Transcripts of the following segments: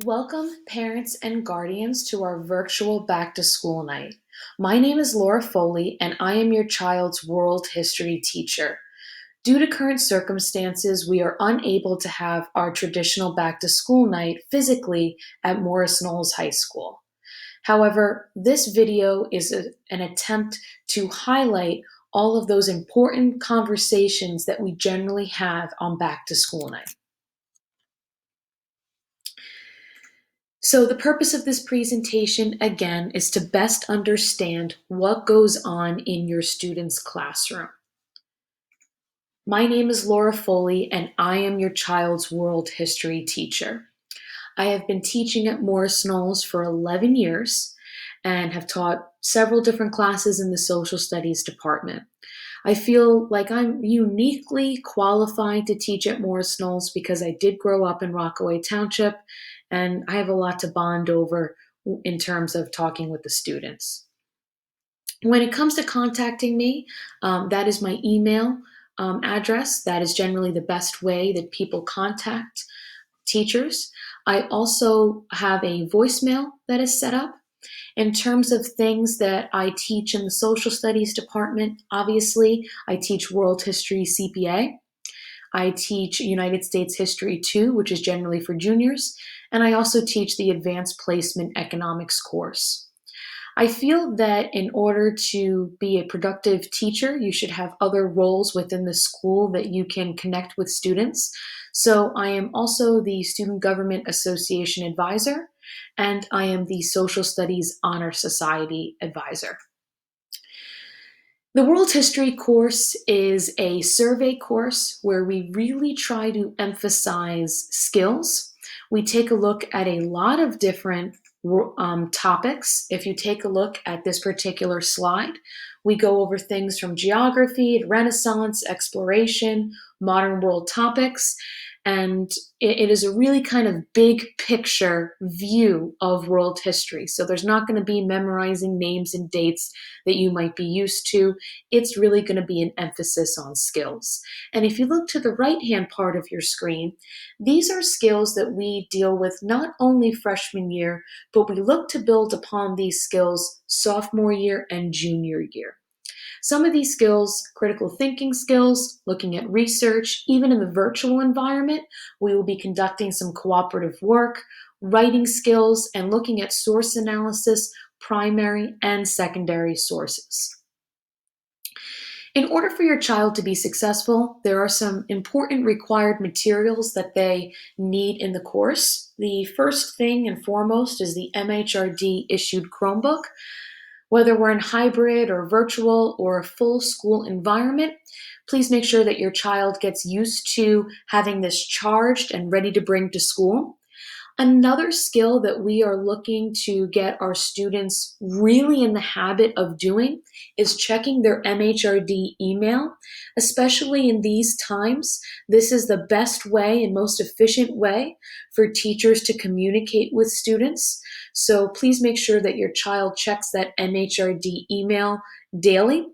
Welcome, parents and guardians, to our virtual back to school night. My name is Laura Foley, and I am your child's world history teacher. Due to current circumstances, we are unable to have our traditional back to school night physically at Morris Knowles High School. However, this video is an attempt to highlight all of those important conversations that we generally have on back to school night. So the purpose of this presentation, again, is to best understand what goes on in your student's classroom. My name is Laura Foley, and I am your child's world history teacher. I have been teaching at Morris Knowles for 11 years and have taught several different classes in the social studies department. I feel like I'm uniquely qualified to teach at Morris Knowles because I did grow up in Rockaway Township, and I have a lot to bond over in terms of talking with the students. When it comes to contacting me, that is my email address. That is generally the best way that people contact teachers. I also have a voicemail that is set up. In terms of things that I teach in the social studies department, obviously, I teach world history CPA. I teach United States History 2, which is generally for juniors, and I also teach the Advanced Placement Economics course. I feel that in order to be a productive teacher, you should have other roles within the school that you can connect with students. So I am also the Student Government Association advisor, and I am the Social Studies Honor Society advisor. The World History course is a survey course where we really try to emphasize skills. We take a look at a lot of different topics. If you take a look at this particular slide, we go over things from geography, Renaissance, exploration, modern world topics, and it is a really kind of big picture view of world history. So there's not going to be memorizing names and dates that you might be used to. It's really going to be an emphasis on skills. And if you look to the right-hand part of your screen, these are skills that we deal with not only freshman year, but we look to build upon these skills sophomore year and junior year. Some of these skills, critical thinking skills, looking at research, even in the virtual environment, we will be conducting some cooperative work, writing skills, and looking at source analysis, primary and secondary sources. In order for your child to be successful, there are some important required materials that they need in the course. The first thing and foremost is the MHRD issued Chromebook. Whether we're in hybrid or virtual or a full school environment, please make sure that your child gets used to having this charged and ready to bring to school. Another skill that we are looking to get our students really in the habit of doing is checking their MHRD email, especially in these times. This is the best way and most efficient way for teachers to communicate with students. So please make sure that your child checks that MHRD email daily.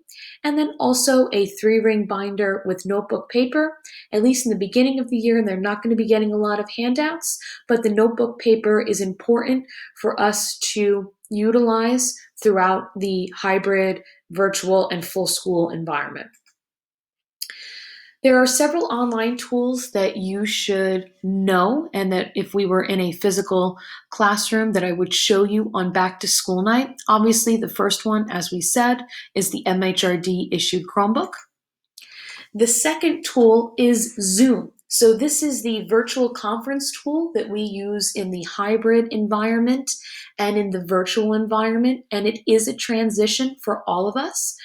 And then also a 3-ring binder with notebook paper, at least in the beginning of the year, and they're not going to be getting a lot of handouts, but the notebook paper is important for us to utilize throughout the hybrid, virtual, and full school environment. There are several online tools that you should know, and that if we were in a physical classroom that I would show you on back to school night. Obviously, the first one, as we said, is the MHRD issued Chromebook. The second tool is Zoom. So this is the virtual conference tool that we use in the hybrid environment and in the virtual environment, and it is a transition for all of us.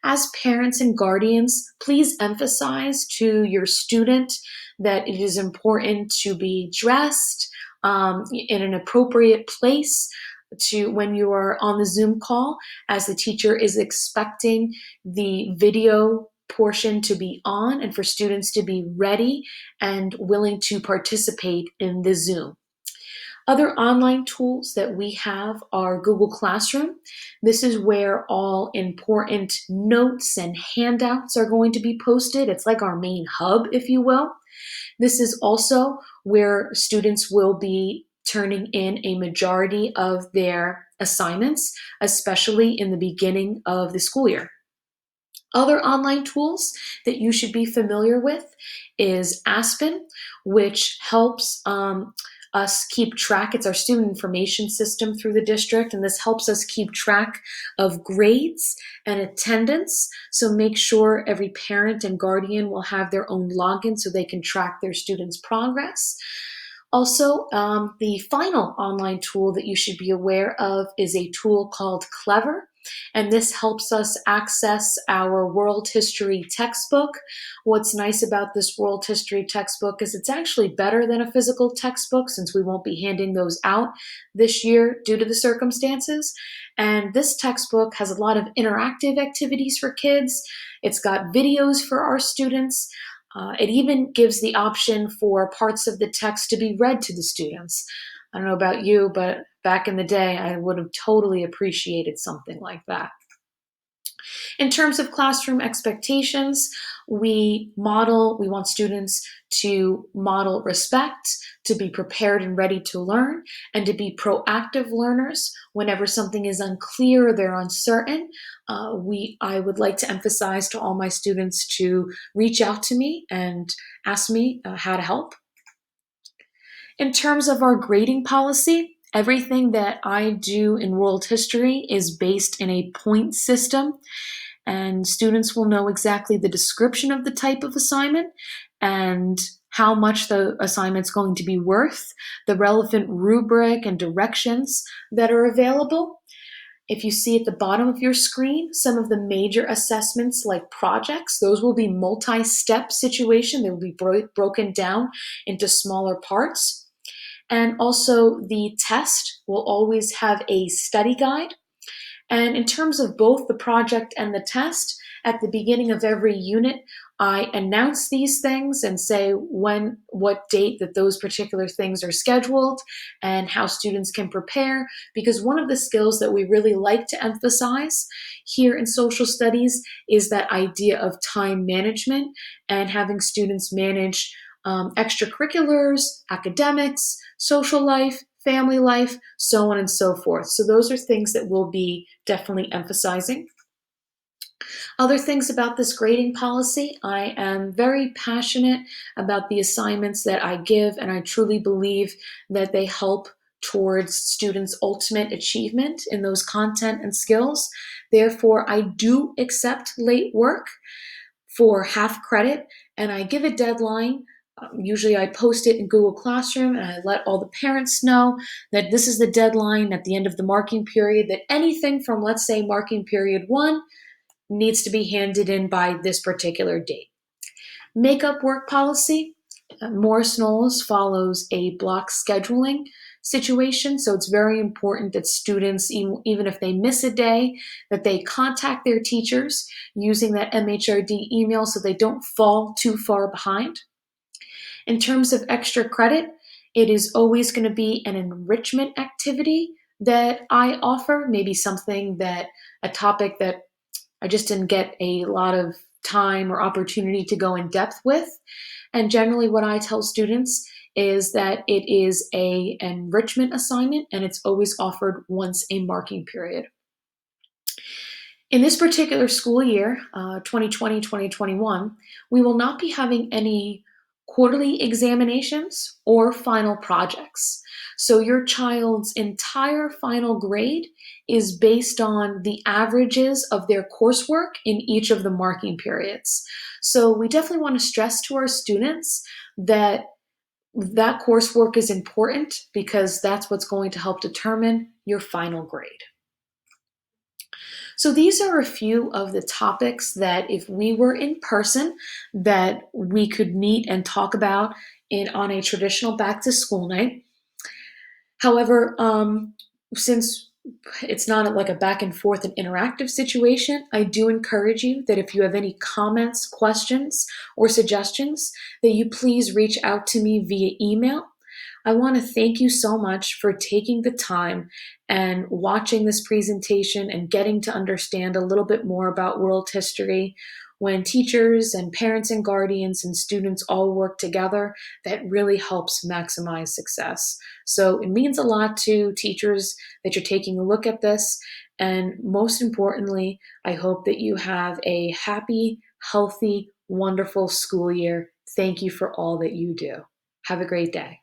As parents and guardians, please emphasize to your student that it is important to be dressed in an appropriate place to when you are on the Zoom call, as the teacher is expecting the video portion to be on and for students to be ready and willing to participate in the Zoom. Other online tools that we have are Google Classroom. This is where all important notes and handouts are going to be posted. It's like our main hub, if you will. This is also where students will be turning in a majority of their assignments, especially in the beginning of the school year. Other online tools that you should be familiar with is Aspen, which helps us keep track. It's our student information system through the district, and this helps us keep track of grades and attendance. So make sure every parent and guardian will have their own login so they can track their students' progress. Also, the final online tool that you should be aware of is a tool called Clever, and this helps us access our world history textbook. What's nice about this world history textbook is it's actually better than a physical textbook, since we won't be handing those out this year due to the circumstances. And this textbook has a lot of interactive activities for kids. It's got videos for our students. It even gives the option for parts of the text to be read to the students. I don't know about you, but back in the day, I would have totally appreciated something like that. In terms of classroom expectations, we want students to model respect, to be prepared and ready to learn, and to be proactive learners. Whenever something is unclear or they're uncertain, I would like to emphasize to all my students to reach out to me and ask me how to help. In terms of our grading policy, everything that I do in world history is based in a point system, and students will know exactly the description of the type of assignment and how much the assignment's going to be worth, the relevant rubric and directions that are available. If you see at the bottom of your screen, some of the major assessments like projects, those will be multi-step situation. They will be broken down into smaller parts. And also the test will always have a study guide. And in terms of both the project and the test, at the beginning of every unit, I announce these things and say what date that those particular things are scheduled and how students can prepare. Because one of the skills that we really like to emphasize here in social studies is that idea of time management and having students manage extracurriculars, academics, social life, family life, so on and so forth. So those are things that we'll be definitely emphasizing. Other things about this grading policy, I am very passionate about the assignments that I give, and I truly believe that they help towards students' ultimate achievement in those content and skills. Therefore, I do accept late work for half credit, and I give a deadline. Usually I post it in Google Classroom and I let all the parents know that this is the deadline at the end of the marking period, that anything from, let's say, marking period 1 needs to be handed in by this particular date. Makeup work policy. Morris Knowles follows a block scheduling situation, so it's very important that students, even if they miss a day, that they contact their teachers using that MHRD email so they don't fall too far behind. In terms of extra credit, it is always going to be an enrichment activity that I offer, maybe a topic that I just didn't get a lot of time or opportunity to go in depth with. And generally what I tell students is that it is an enrichment assignment and it's always offered once a marking period. In this particular school year, 2020-2021, we will not be having any quarterly examinations or final projects. So your child's entire final grade is based on the averages of their coursework in each of the marking periods. So we definitely want to stress to our students that that coursework is important because that's what's going to help determine your final grade. So these are a few of the topics that if we were in person that we could meet and talk about on a traditional back to school night. However, since it's not like a back and forth and interactive situation, I do encourage you that if you have any comments, questions, or suggestions, that you please reach out to me via email. I want to thank you so much for taking the time and watching this presentation and getting to understand a little bit more about world history. when teachers and parents and guardians and students all work together, that really helps maximize success. So it means a lot to teachers that you're taking a look at this. And most importantly, I hope that you have a happy, healthy, wonderful school year. Thank you for all that you do. Have a great day.